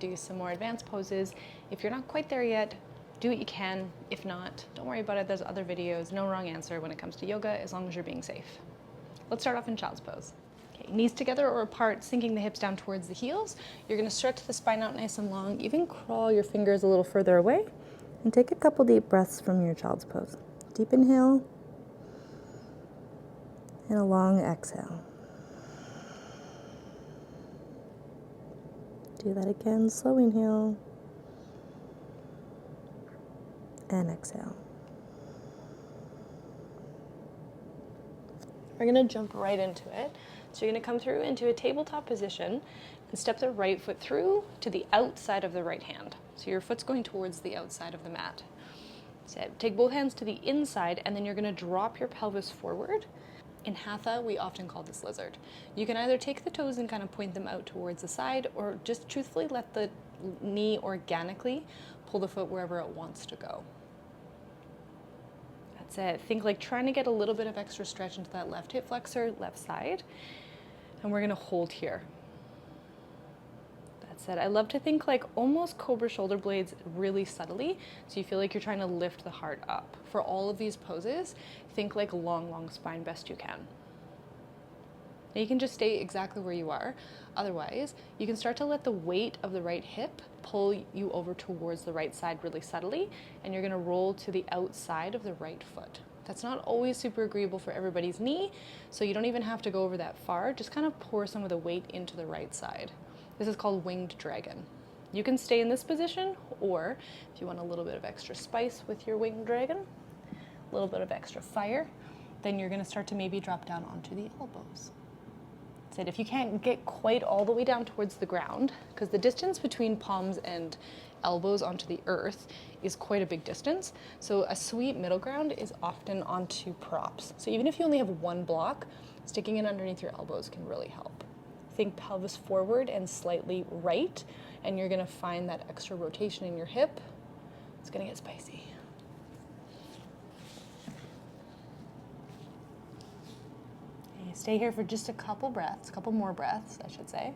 do some more advanced poses. If you're not quite there yet, do what you can. If not, don't worry about it. There's other videos. No wrong answer when it comes to yoga, as long as you're being safe. Let's start off in child's pose. Okay, knees together or apart, sinking the hips down towards the heels. You're gonna stretch the spine out nice and long. Even crawl your fingers a little further away and take a couple deep breaths from your child's pose. Deep inhale and a long exhale. Do that again, slow inhale and exhale. We're gonna jump right into it. So you're gonna come through into a tabletop position and step the right foot through to the outside of the right hand. So your foot's going towards the outside of the mat. So take both hands to the inside, and then you're gonna drop your pelvis forward. In Hatha, we often call this lizard. You can either take the toes and kind of point them out towards the side, or just truthfully let the knee organically pull the foot wherever it wants to go. That's it. Think like trying to get a little bit of extra stretch into that left hip flexor, left side. And we're gonna hold here. That's it. I love to think like almost cobra shoulder blades really subtly, so you feel like you're trying to lift the heart up. For all of these poses, think like long spine best you can. Now you can just stay exactly where you are. Otherwise, you can start to let the weight of the right hip pull you over towards the right side really subtly, and you're gonna roll to the outside of the right foot. That's not always super agreeable for everybody's knee, so you don't even have to go over that far. Just kind of pour some of the weight into the right side. This is called winged dragon. You can stay in this position, or if you want a little bit of extra spice with your winged dragon, a little bit of extra fire, then you're gonna start to maybe drop down onto the elbows. That's it. If you can't get quite all the way down towards the ground, because the distance between palms and elbows onto the earth is quite a big distance. So a sweet middle ground is often onto props. So even if you only have one block, sticking it underneath your elbows can really help. Think pelvis forward and slightly right, and you're gonna find that extra rotation in your hip. It's gonna get spicy. Okay, stay here for just a couple more breaths, I should say.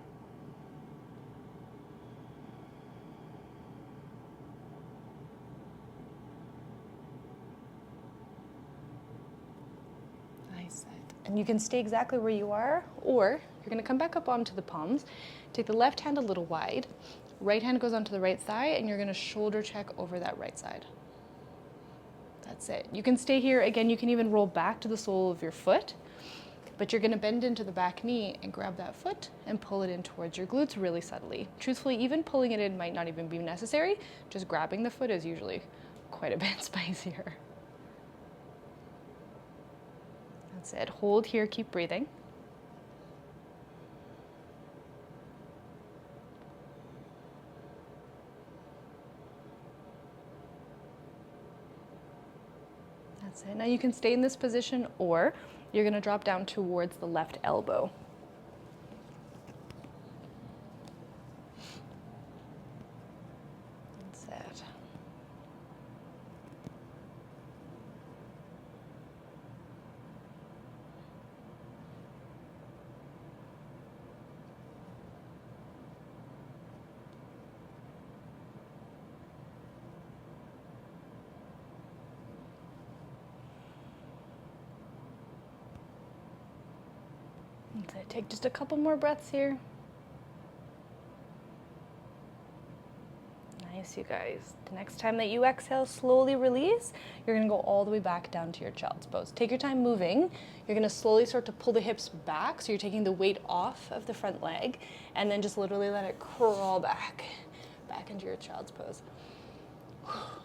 And you can stay exactly where you are, or you're gonna come back up onto the palms, take the left hand a little wide, right hand goes onto the right thigh, and you're gonna shoulder check over that right side. That's it. You can stay here. Again, you can even roll back to the sole of your foot, but you're gonna bend into the back knee and grab that foot and pull it in towards your glutes really subtly. Truthfully, even pulling it in might not even be necessary. Just grabbing the foot is usually quite a bit spicier. That's it. Hold here, keep breathing. That's it. Now you can stay in this position, or you're gonna drop down towards the left elbow. That's it. So take just a couple more breaths here. Nice, you guys. The next time that you exhale, slowly release. You're gonna go all the way back down to your child's pose. Take your time moving. You're gonna slowly start to pull the hips back, so you're taking the weight off of the front leg, and then just literally let it crawl back into your child's pose.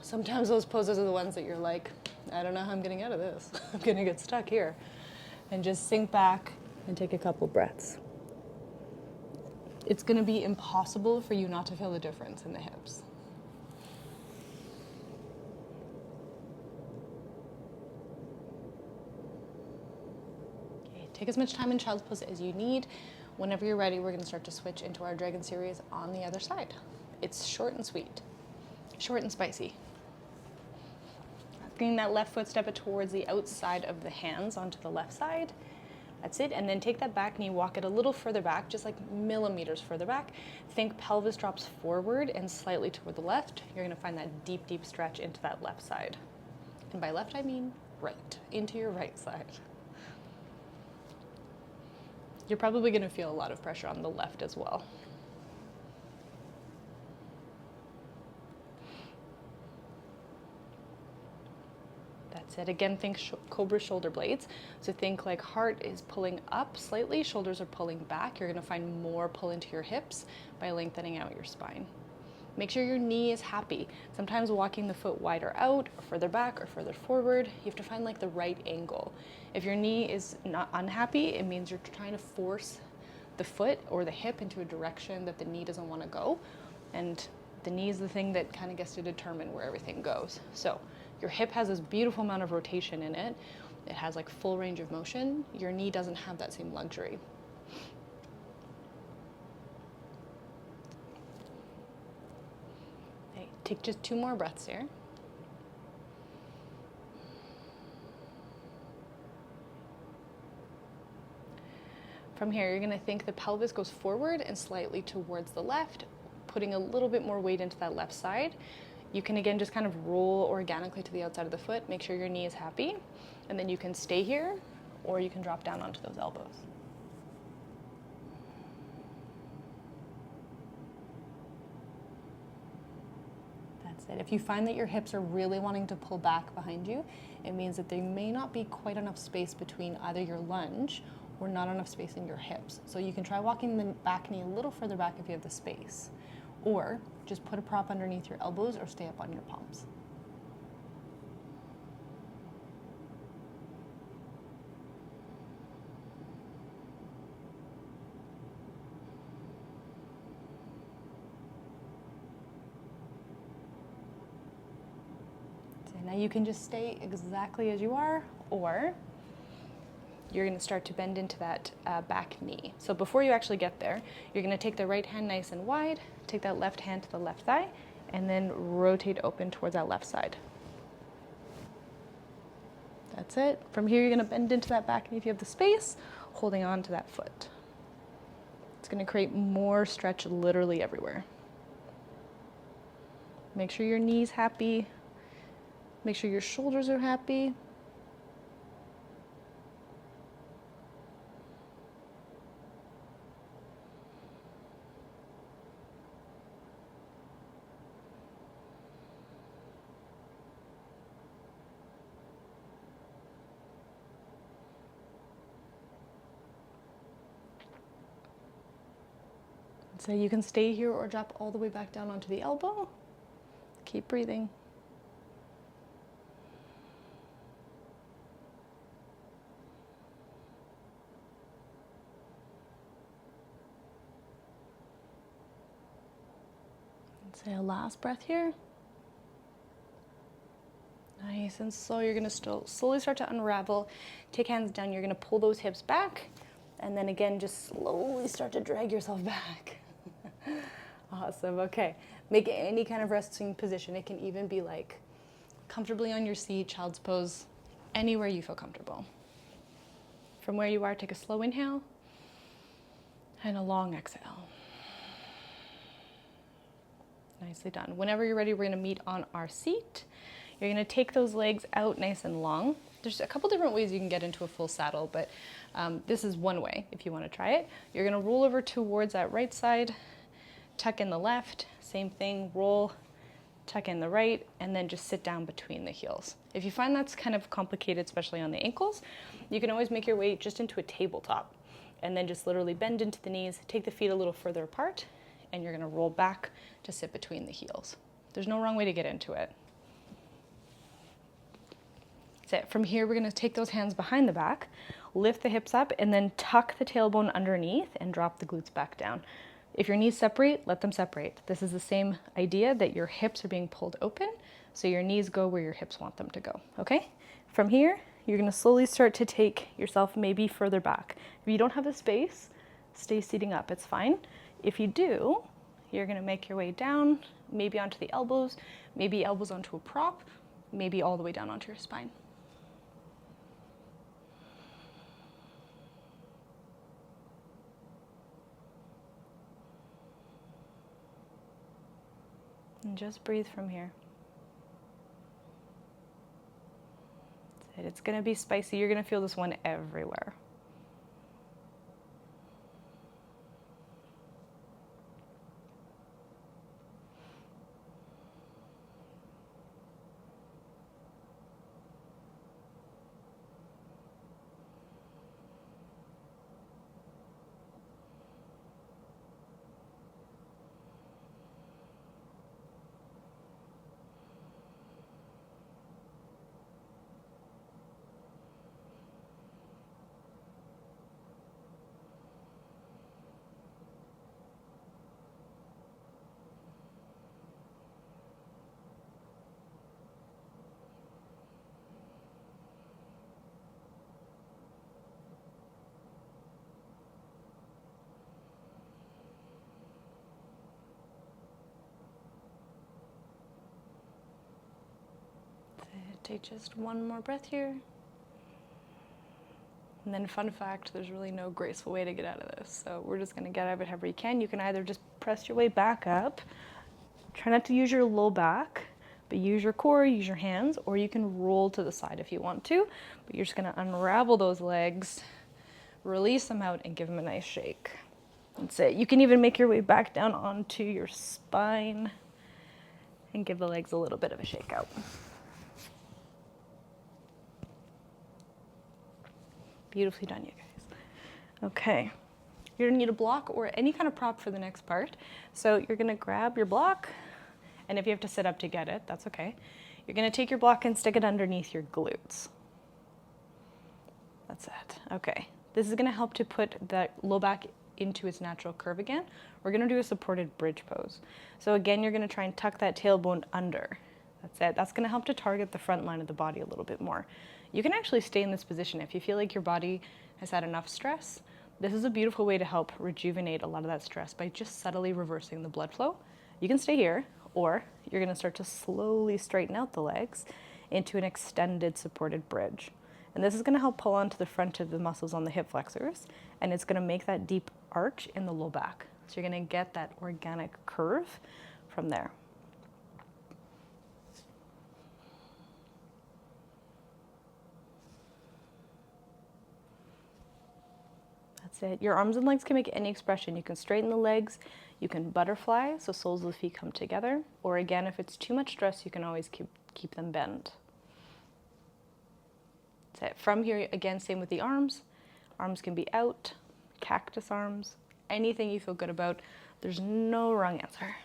Sometimes those poses are the ones that you're like, I don't know how I'm getting out of this. I'm gonna get stuck here. And just sink back and take a couple breaths. It's gonna be impossible for you not to feel the difference in the hips. Okay, take as much time in child's pose as you need. Whenever you're ready, we're gonna start to switch into our dragon series on the other side. It's short and sweet, short and spicy. Bringing that left foot step towards the outside of the hands onto the left side. That's it, and then take that back knee, walk it a little further back, just like millimeters further back. Think pelvis drops forward and slightly toward the left. You're gonna find that deep, deep stretch into that left side. And by left, I mean right, into your right side. You're probably gonna feel a lot of pressure on the left as well. That's it. Again, think cobra shoulder blades. So think like heart is pulling up slightly, shoulders are pulling back. You're gonna find more pull into your hips by lengthening out your spine. Make sure your knee is happy. Sometimes walking the foot wider out or further back or further forward, you have to find like the right angle. If your knee is not unhappy, it means you're trying to force the foot or the hip into a direction that the knee doesn't want to go. And the knee is the thing that kind of gets to determine where everything goes. So your hip has this beautiful amount of rotation in it. It has like full range of motion. Your knee doesn't have that same luxury. Okay, take just 2 more breaths here. From here, you're gonna think the pelvis goes forward and slightly towards the left, putting a little bit more weight into that left side. You can again just kind of roll organically to the outside of the foot, make sure your knee is happy, and then you can stay here or you can drop down onto those elbows. That's it. If you find that your hips are really wanting to pull back behind you, it means that there may not be quite enough space between either your lunge or not enough space in your hips. So you can try walking the back knee a little further back if you have the space. Or just put a prop underneath your elbows or stay up on your palms. So now you can just stay exactly as you are, or you're going to start to bend into that back knee. So before you actually get there, you're going to take the right hand nice and wide, take that left hand to the left thigh, and then rotate open towards that left side. That's it. From here, you're going to bend into that back knee if you have the space, holding on to that foot. It's going to create more stretch literally everywhere. Make sure your knee's happy. Make sure your shoulders are happy. So you can stay here or drop all the way back down onto the elbow. Keep breathing. Say a last breath here. Nice and slow. You're going to still slowly start to unravel. Take hands down. You're going to pull those hips back. And then again, just slowly start to drag yourself back. Awesome. Okay. Make any kind of resting position. It can even be like comfortably on your seat, child's pose, anywhere you feel comfortable. From where you are, take a slow inhale and a long exhale. Nicely done. Whenever you're ready, we're going to meet on our seat. You're going to take those legs out nice and long. There's a couple different ways you can get into a full saddle, but this is one way if you want to try it. You're going to roll over towards that right side, tuck in the left, same thing, roll, tuck in the right, and then just sit down between the heels. If you find that's kind of complicated, especially on the ankles, you can always make your way just into a tabletop and then just literally bend into the knees, take the feet a little further apart, and you're going to roll back to sit between the heels. There's no wrong way to get into it. That's it. From here, we're going to take those hands behind the back, lift the hips up, and then tuck the tailbone underneath and drop the glutes back down. If your knees separate, let them separate. This is the same idea that your hips are being pulled open, so your knees go where your hips want them to go, okay? From here, you're going to slowly start to take yourself maybe further back. If you don't have the space, stay seating up, it's fine. If you do, you're going to make your way down, maybe onto the elbows, maybe elbows onto a prop, maybe all the way down onto your spine. And just breathe from here. It's going to be spicy. You're going to feel this one everywhere. Take just one more breath here. And then fun fact, there's really no graceful way to get out of this. So we're just gonna get out of it however you can. You can either just press your way back up. Try not to use your low back, but use your core, use your hands, or you can roll to the side if you want to. But you're just gonna unravel those legs, release them out, and give them a nice shake. That's it. You can even make your way back down onto your spine and give the legs a little bit of a shake out. Beautifully done, you guys. Okay, you're gonna need a block or any kind of prop for the next part. So you're gonna grab your block, and if you have to sit up to get it, that's okay. You're gonna take your block and stick it underneath your glutes. That's it, okay. This is gonna help to put that low back into its natural curve again. We're gonna do a supported bridge pose. So again, you're gonna try and tuck that tailbone under. That's it. That's gonna help to target the front line of the body a little bit more. You can actually stay in this position if you feel like your body has had enough stress. This is a beautiful way to help rejuvenate a lot of that stress by just subtly reversing the blood flow. You can stay here, or you're gonna start to slowly straighten out the legs into an extended supported bridge. And this is gonna help pull onto the front of the muscles on the hip flexors, and it's gonna make that deep arch in the low back. So you're gonna get that organic curve from there. That's it. Your arms and legs can make any expression. You can straighten the legs, you can butterfly, so soles of the feet come together, or again, if it's too much stress, you can always keep them bent. That's it. From here, again, same with the arms. Arms can be out, cactus arms, anything you feel good about. There's no wrong answer.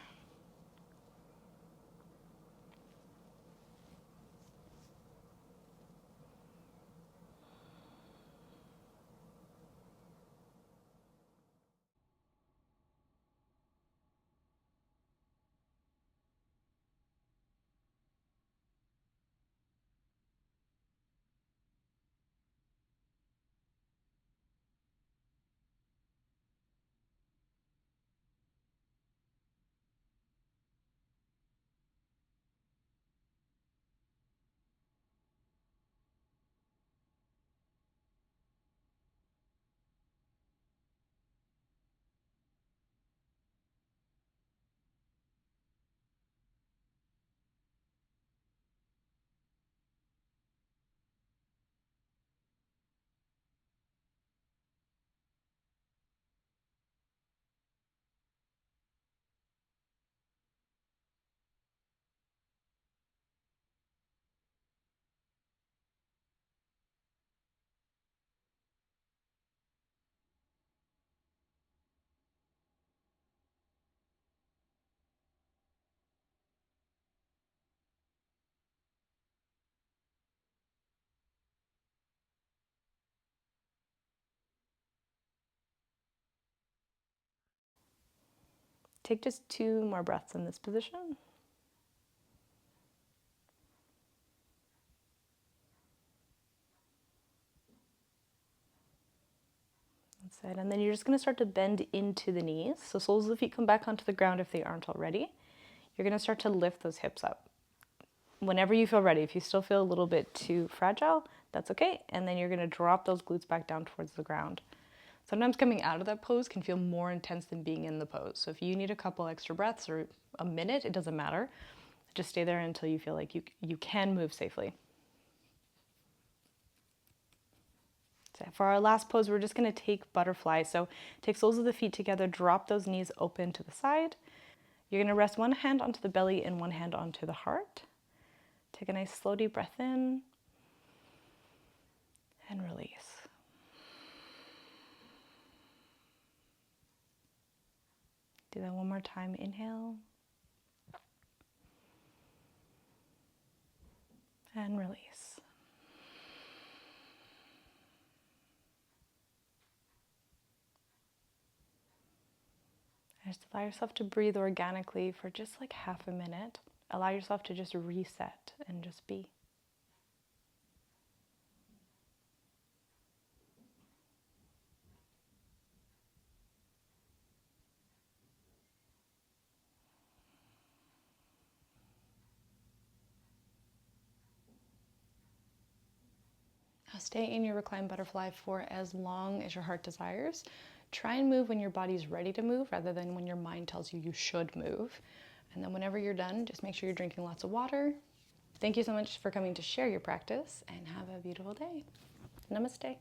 Take just 2 more breaths in this position. That's it. And then you're just going to start to bend into the knees. So soles of the feet come back onto the ground if they aren't already. You're going to start to lift those hips up. Whenever you feel ready, if you still feel a little bit too fragile, that's okay. And then you're going to drop those glutes back down towards the ground. Sometimes coming out of that pose can feel more intense than being in the pose. So if you need a couple extra breaths or a minute, it doesn't matter. Just stay there until you feel like you can move safely. So for our last pose, we're just going to take butterfly. So take soles of the feet together, drop those knees open to the side. You're going to rest one hand onto the belly and one hand onto the heart. Take a nice slow deep breath in and release. Do that one more time. Inhale and release. Just allow yourself to breathe organically for just like half a minute. Allow yourself to just reset and just be. Now stay in your reclined butterfly for as long as your heart desires. Try and move when your body's ready to move rather than when your mind tells you you should move. And then whenever you're done, just make sure you're drinking lots of water. Thank you so much for coming to share your practice and have a beautiful day. Namaste.